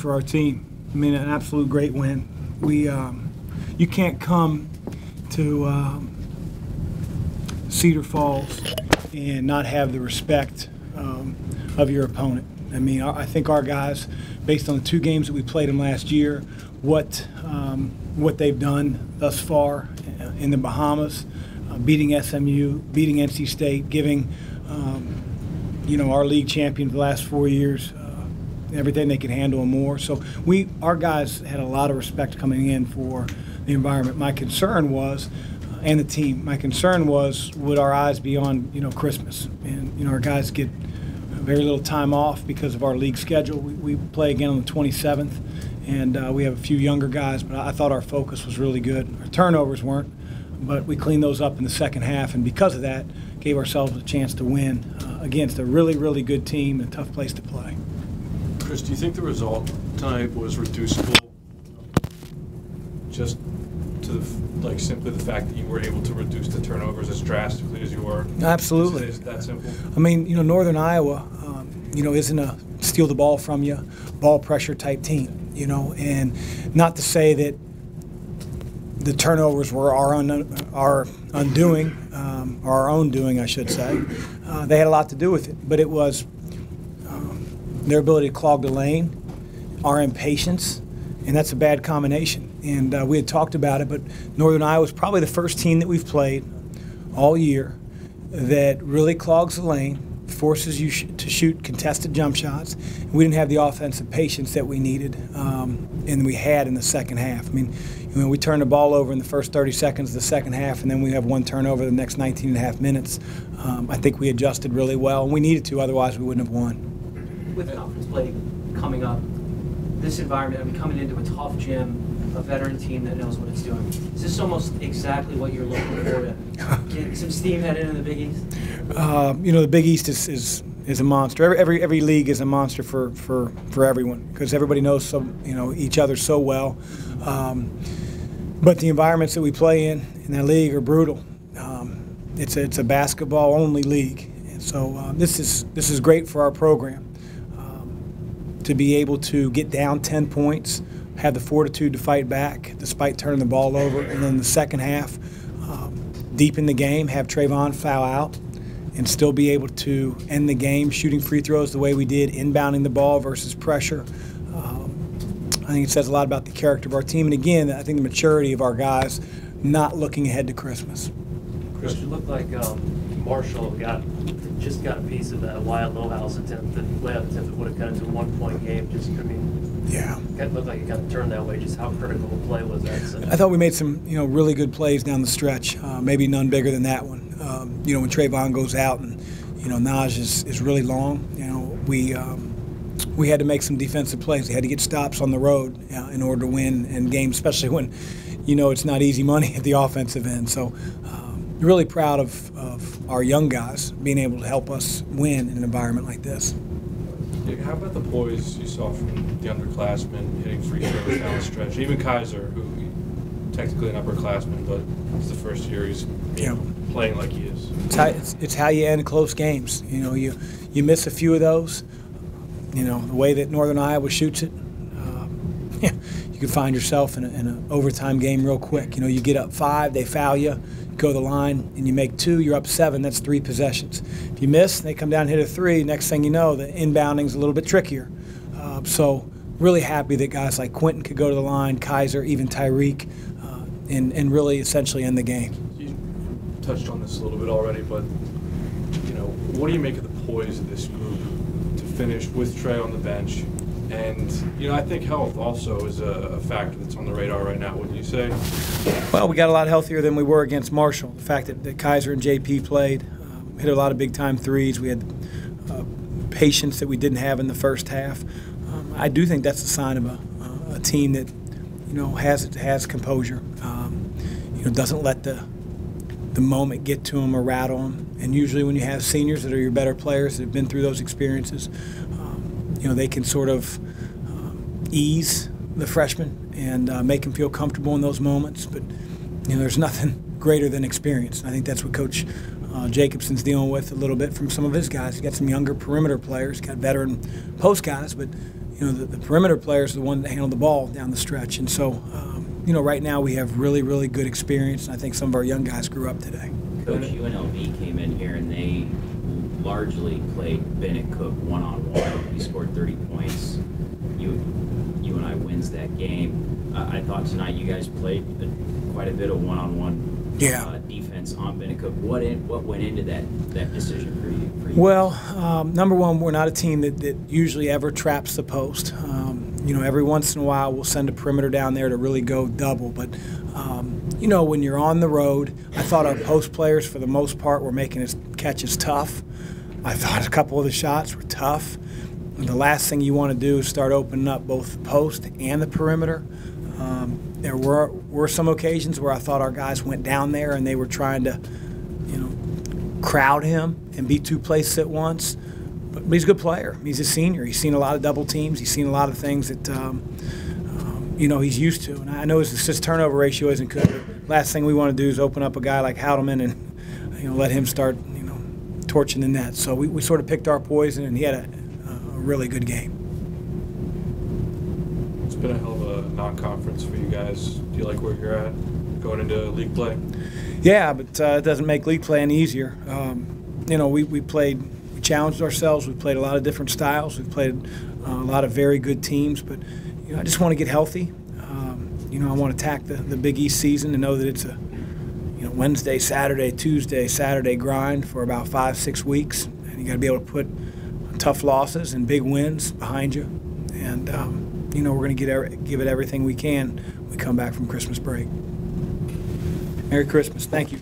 for our team. I mean, an absolute great win. You can't come to Cedar Falls and not have the respect of your opponent. I mean, I think our guys, based on the 2 games that we played them last year, what they've done thus far in the Bahamas, beating SMU, beating NC State, giving our league champion for the last 4 years everything they could handle and more. So our guys had a lot of respect coming in for the environment. My concern was, and the team, my concern was, would our eyes be on Christmas? And our guys get very little time off because of our league schedule. We play again on the 27th, and we have a few younger guys, but I thought our focus was really good. Our turnovers weren't, but we cleaned those up in the second half, and because of that, gave ourselves a chance to win against a really, really good team and a tough place to play. Chris, do you think the result tonight was reducible just to simply the fact that you were able to reduce the turnovers as drastically as you were? Absolutely. Is it that simple? I mean, Northern Iowa, isn't a steal the ball from you, ball pressure type team, and not to say that the turnovers were our undoing, or our own doing, I should say. They had a lot to do with it, but it was their ability to clog the lane, our impatience, and that's a bad combination. And we had talked about it, but Northern Iowa was probably the first team that we've played all year that really clogs the lane, forces you to shoot contested jump shots. We didn't have the offensive patience that we needed, and we had in the second half. I mean, we turned the ball over in the first 30 seconds of the second half, and then we have 1 turnover the next 19 and a half minutes. I think we adjusted really well, and we needed to, otherwise we wouldn't have won. With conference play coming up, this environment, coming into a tough gym, a veteran team that knows what it's doing, is this almost exactly what you're looking for to get some steam headed into the Big East? The Big East is a monster. Every league is a monster for everyone because everybody knows each other so well. But the environments that we play in that league are brutal. It's a basketball only league, and so this is great for our program. To be able to get down 10 points, have the fortitude to fight back despite turning the ball over, and then the second half, deep in the game, have Trayvon foul out and still be able to end the game shooting free throws the way we did, inbounding the ball versus pressure. I think it says a lot about the character of our team, and again, I think the maturity of our guys not looking ahead to Christmas. Chris, it looked like Marshall just got a piece of that Wyatt Lowhouse attempt, the layup attempt that would have got into a 1-point game. Yeah. It looked like it got turned that way. Just how critical a play was that? So. I thought we made some, really good plays down the stretch. Maybe none bigger than that one. When Trayvon goes out and, Naj is really long. We had to make some defensive plays. We had to get stops on the road in order to win in games, especially when, it's not easy money at the offensive end. So. Really proud of our young guys being able to help us win in an environment like this. Yeah, how about the poise you saw from the underclassmen hitting free throws down the stretch? Even Kaiser, who technically an upperclassman, but it's the first year he's playing like he is. It's how you end close games. You miss a few of those. The way that Northern Iowa shoots it, you can find yourself in an overtime game real quick. You get up 5, they foul you. Go to the line and you make 2, you're up 7, that's 3 possessions. If you miss, they come down and hit a 3, next thing you know, the inbounding's a little bit trickier. So really happy that guys like Quentin could go to the line, Kaiser, even Tyreek, and really essentially end the game. You touched on this a little bit already, but what do you make of the poise of this group to finish with Trey on the bench? And, I think health also is a factor that's on the radar right now, wouldn't you say? Well, we got a lot healthier than we were against Marshall. The fact that Kaiser and JP played, hit a lot of big-time threes. We had patience that we didn't have in the first half. I do think that's a sign of a team that, has composure. Doesn't let the moment get to them or rattle them. And usually when you have seniors that are your better players that have been through those experiences, they can sort of ease the freshmen and make them feel comfortable in those moments. But, there's nothing greater than experience. I think that's what Coach Jacobson's dealing with a little bit from some of his guys. He's got some younger perimeter players, got veteran post guys, but, the perimeter players are the one that handle the ball down the stretch. And so, right now we have really, really good experience, and I think some of our young guys grew up today. Coach, UNLV came in here and they largely played Bennett Cook one-on-one. He scored 30 points. UNI wins that game. I thought tonight you guys played quite a bit of one-on-one defense on Bennett Cook. What went into that decision for you? Well, number one, we're not a team that usually ever traps the post. Every once in a while we'll send a perimeter down there to really go double. But, when you're on the road, I thought our post players for the most part were making his catches tough. I thought a couple of the shots were tough. And the last thing you want to do is start opening up both the post and the perimeter. There were some occasions where I thought our guys went down there and they were trying to, crowd him and be two places at once. But he's a good player. He's a senior. He's seen a lot of double teams. He's seen a lot of things that, he's used to. And I know his assist turnover ratio isn't good. But last thing we want to do is open up a guy like Houdelman and, let him start, torching the net. So we sort of picked our poison, and he had a really good game. It's been a hell of a non-conference for you guys. Do you like where you're at going into league play? Yeah, but it doesn't make league play any easier. We challenged ourselves. We played a lot of different styles. We've played a lot of very good teams, but I just want to get healthy. I want to attack the Big East season and know that it's a Wednesday, Saturday, Tuesday, Saturday grind for about 5-6 weeks, and you got to be able to put tough losses and big wins behind you. And we're going to give it everything we can when we come back from Christmas break. Merry Christmas. Thank you.